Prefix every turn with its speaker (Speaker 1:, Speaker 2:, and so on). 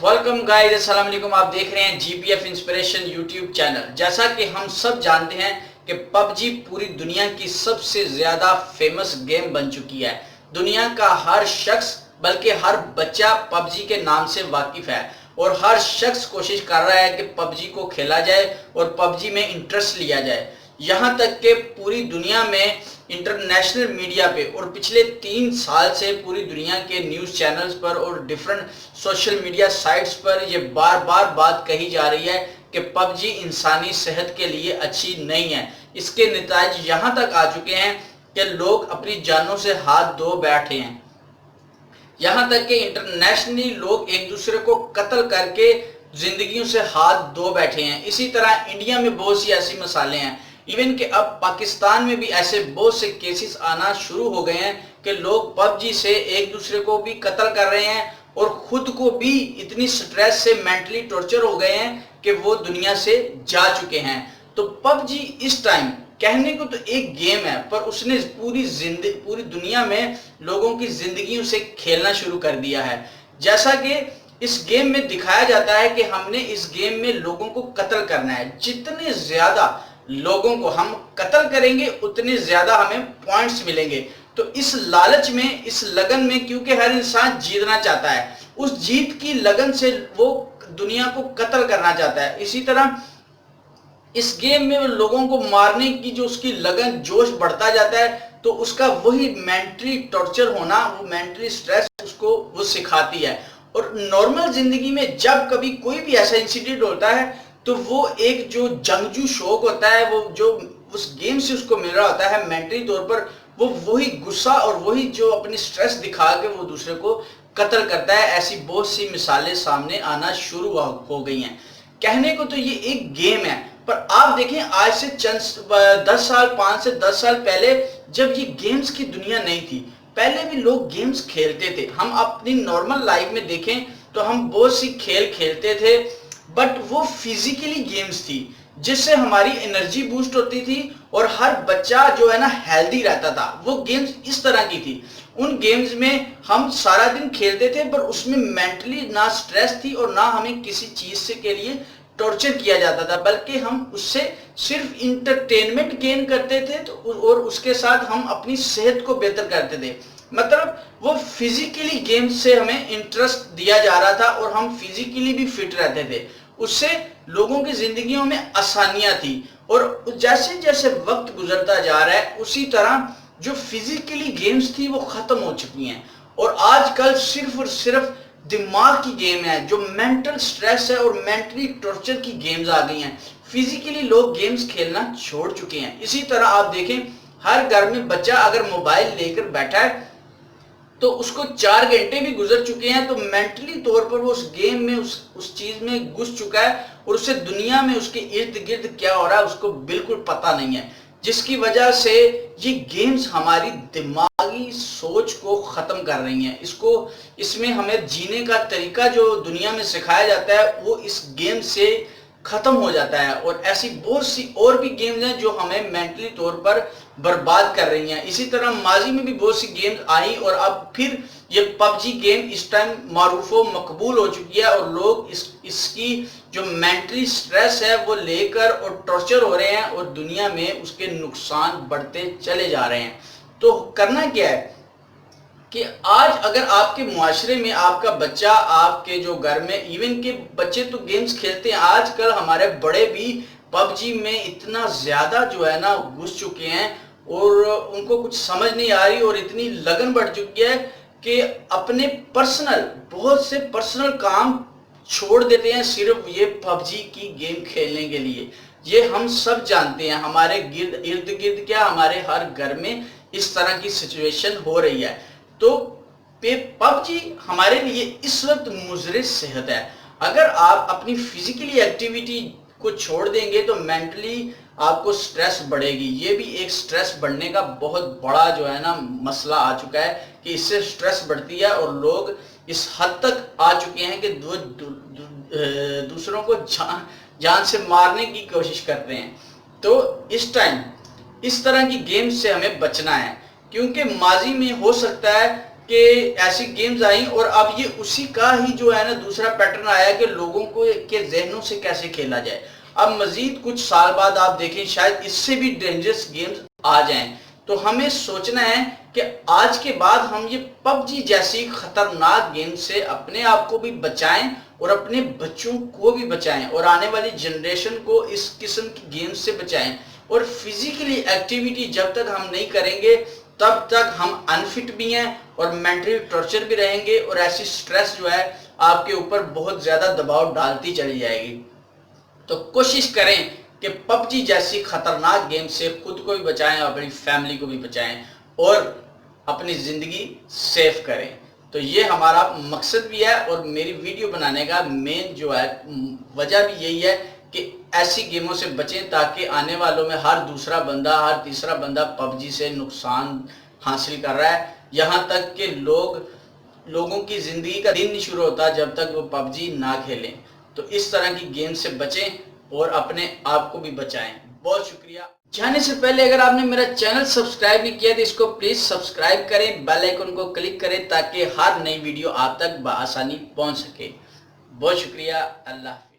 Speaker 1: Welcome guys, अस्सलाम वालेकुम। आप देख रहे हैं जीपीएफ इंस्पिरेशन यूट्यूब चैनल। जैसा कि हम सब जानते हैं कि पबजी पूरी दुनिया की सबसे ज्यादा फेमस गेम बन चुकी है। दुनिया का हर शख्स बल्कि हर बच्चा पबजी के नाम से वाकिफ है और हर शख्स कोशिश कर रहा है कि पबजी को खेला जाए और पबजी में इंटरेस्ट लिया जाए। यहाँ तक कि पूरी दुनिया में इंटरनेशनल मीडिया पे और पिछले 3 साल से पूरी दुनिया के न्यूज़ चैनल्स पर और डिफरेंट सोशल मीडिया साइट्स पर ये बार बार बात कही जा रही है कि पबजी इंसानी सेहत के लिए अच्छी नहीं है। इसके नतीजे यहाँ तक आ चुके हैं कि लोग अपनी जानों से हाथ धो बैठे हैं। यहाँ तक कि इंटरनेशनली लोग एक दूसरे को कत्ल करके जिंदगियों से हाथ धो बैठे हैं। इसी तरह इंडिया में बहुत सी ऐसी मिसालें हैं, इवन कि अब पाकिस्तान में भी ऐसे बहुत से केसेस आना शुरू हो गए हैं कि लोग पबजी से एक दूसरे को भी कत्ल कर रहे हैं और खुद को भी इतनी स्ट्रेस से मेंटली टॉर्चर हो गए हैं कि वो दुनिया से जा चुके हैं। तो पबजी इस टाइम कहने को तो एक गेम है, पर उसने पूरी दुनिया में लोगों की जिंदगियों से खेलना शुरू कर दिया है। जैसा कि इस गेम में दिखाया जाता है कि हमने इस गेम में लोगों को कत्ल करना है। जितने ज्यादा लोगों को हम कत्ल करेंगे उतने ज्यादा हमें पॉइंट्स मिलेंगे। तो इस लालच में, इस लगन में, क्योंकि हर इंसान जीतना चाहता है, उस जीत की लगन से वो दुनिया को कत्ल करना चाहता है। इसी तरह इस गेम में लोगों को मारने की जो उसकी लगन, जोश बढ़ता जाता है, तो उसका वही मेंटली टॉर्चर होना, वो मेंटली स्ट्रेस उसको वो सिखाती है। और नॉर्मल जिंदगी में जब कभी कोई भी ऐसा इंसिडेंट होता है तो वो एक जो जंगजू शौक होता है, वो जो उस गेम से उसको मिल रहा होता है मेंटली तौर पर, वो वही गुस्सा और वही जो अपनी स्ट्रेस दिखा के वो दूसरे को कत्ल करता है। ऐसी बहुत सी मिसालें सामने आना शुरू हो गई हैं। कहने को तो ये एक गेम है, पर आप देखें आज से 5 से 10 साल पहले जब ये गेम्स की दुनिया नहीं थी, पहले भी लोग गेम्स खेलते थे। हम अपनी नॉर्मल लाइफ में देखें तो हम बहुत सी खेल खेलते थे, बट वो फिजिकली गेम्स थी जिससे हमारी एनर्जी बूस्ट होती थी और हर बच्चा जो है ना हेल्दी रहता था। वो गेम्स इस तरह की थी। उन गेम्स में हम सारा दिन खेलते थे, पर उसमें मेंटली ना स्ट्रेस थी और ना हमें किसी चीज से के लिए टॉर्चर किया जाता था, बल्कि हम उससे सिर्फ इंटरटेनमेंट गेन करते थे और उसके साथ हम अपनी सेहत को बेहतर करते थे। मतलब वो फिजिकली गेम्स से हमें इंटरेस्ट दिया जा रहा था और हम फिजिकली भी फिट रहते थे। उससे लोगों की जिंदगियों में आसानियां थी। और जैसे जैसे वक्त गुजरता जा रहा है उसी तरह जो फिजिकली गेम्स थी वो खत्म हो चुकी हैं और आजकल सिर्फ और सिर्फ दिमाग की गेम है, जो मेंटल स्ट्रेस है और मेंटली टॉर्चर की गेम्स आ गई हैं। फिजिकली लोग गेम्स खेलना छोड़ चुके हैं। इसी तरह आप देखें हर घर में बच्चा अगर मोबाइल लेकर बैठा है तो उसको 4 घंटे भी गुजर चुके हैं, तो मेंटली तौर पर वो उस गेम में उस चीज में घुस चुका है और उसे दुनिया में उसके इर्द गिर्द क्या हो रहा है उसको बिल्कुल पता नहीं है, जिसकी वजह से ये गेम्स हमारी दिमागी सोच को खत्म कर रही हैं। इसमें हमें जीने का तरीका जो दुनिया में सिखाया जाता है वो इस गेम से खत्म हो जाता है। और ऐसी बहुत सी और भी गेम्स हैं जो हमें मेंटली तौर पर बर्बाद कर रही हैं। इसी तरह माजी में भी बहुत सी गेम्स आई और अब फिर ये पबजी गेम इस टाइम मारूफ व मकबूल हो चुकी है और लोग इसकी जो मेंटली स्ट्रेस है वो लेकर और टॉर्चर हो रहे हैं और दुनिया में उसके नुकसान बढ़ते चले जा रहे हैं। तो करना क्या है कि आज अगर आपके मुआशरे में आपका बच्चा, आपके जो घर में, इवन के बच्चे तो गेम्स खेलते हैं, आजकल हमारे बड़े भी पबजी में इतना ज्यादा जो है ना घुस चुके हैं और उनको कुछ समझ नहीं आ रही और इतनी लगन बढ़ चुकी है कि अपने बहुत से पर्सनल काम छोड़ देते हैं सिर्फ ये पबजी की गेम खेलने के लिए। ये हम सब जानते हैं, हमारे इर्द गिर्द क्या, हमारे हर घर में इस तरह की सिचुएशन हो रही है। तो पबजी हमारे लिए इस वक्त मुज़र सेहत है। अगर आप अपनी फिजिकली एक्टिविटी को छोड़ देंगे तो मेंटली आपको स्ट्रेस बढ़ेगी। ये भी एक स्ट्रेस बढ़ने का बहुत बड़ा जो है ना मसला आ चुका है कि इससे स्ट्रेस बढ़ती है और लोग इस हद तक आ चुके हैं कि दूसरों को जान से मारने की कोशिश करते हैं। तो इस टाइम इस तरह की गेम्स से हमें बचना है, क्योंकि माजी में हो सकता है کہ ایسی گیمز آئیں اور اب یہ اسی کا ہی جو ہے نا دوسرا پیٹرن آیا کہ لوگوں کو کے ذہنوں سے کیسے کھیلا جائے۔ اب مزید کچھ سال بعد آپ دیکھیں شاید اس سے بھی ڈینجرس گیمز آ جائیں، تو ہمیں سوچنا ہے کہ آج کے بعد ہم یہ پب جی جیسی خطرناک گیم سے اپنے آپ کو بھی بچائیں اور اپنے بچوں کو بھی بچائیں اور آنے والی جنریشن کو اس قسم کی گیم سے بچائیں۔ اور فزیکلی ایکٹیویٹی جب تک ہم نہیں کریں گے تب تک ہم انفٹ بھی ہیں اور مینٹلی ٹارچر بھی رہیں گے، اور ایسی سٹریس جو ہے آپ کے اوپر بہت زیادہ دباؤ ڈالتی چلی جائے گی۔ تو کوشش کریں کہ پب جی جیسی خطرناک گیم سے خود کو بھی بچائیں، اپنی فیملی کو بھی بچائیں اور اپنی زندگی سیف کریں۔ تو یہ ہمارا مقصد بھی ہے اور میری ویڈیو بنانے کا مین جو ہے وجہ بھی یہی ہے کہ ایسی گیموں سے بچیں تاکہ آنے والوں میں ہر دوسرا بندہ، ہر تیسرا بندہ پب جی سے نقصان حاصل کر رہا ہے، یہاں تک کہ لوگوں کی زندگی کا دن نہیں شروع ہوتا جب تک وہ پب جی نہ کھیلیں۔ تو اس طرح کی گیم سے بچیں اور اپنے آپ کو بھی بچائیں۔ بہت شکریہ۔ جانے سے پہلے اگر آپ نے میرا چینل سبسکرائب نہیں کیا تو اس کو پلیز سبسکرائب کریں، بیل آئیکن کو کلک کریں تاکہ ہر نئی ویڈیو آپ تک بآسانی پہنچ سکے۔ بہت شکریہ۔ اللہ حافظ۔